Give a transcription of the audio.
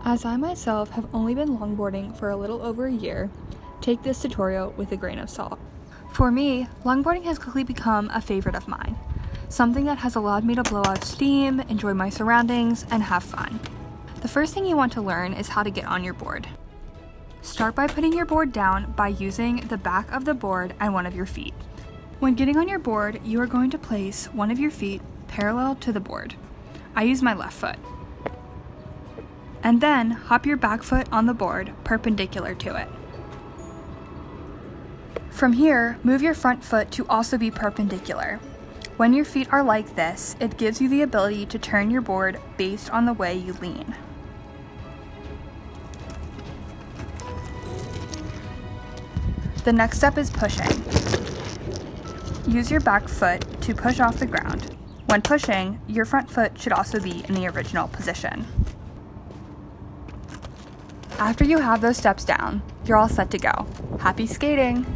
As I myself have only been longboarding for a little over a year, take this tutorial with a grain of salt. For me, longboarding has quickly become a favorite of mine, something that has allowed me to blow out steam, enjoy my surroundings, and have fun. The first thing you want to learn is how to get on your board. Start by putting your board down by using the back of the board and one of your feet. When getting on your board, you are going to place one of your feet parallel to the board. I use my left foot. And then hop your back foot on the board perpendicular to it. From here, move your front foot to also be perpendicular. When your feet are like this, it gives you the ability to turn your board based on the way you lean. The next step is pushing. Use your back foot to push off the ground. When pushing, your front foot should also be in the original position. After you have those steps down, you're all set to go. Happy skating!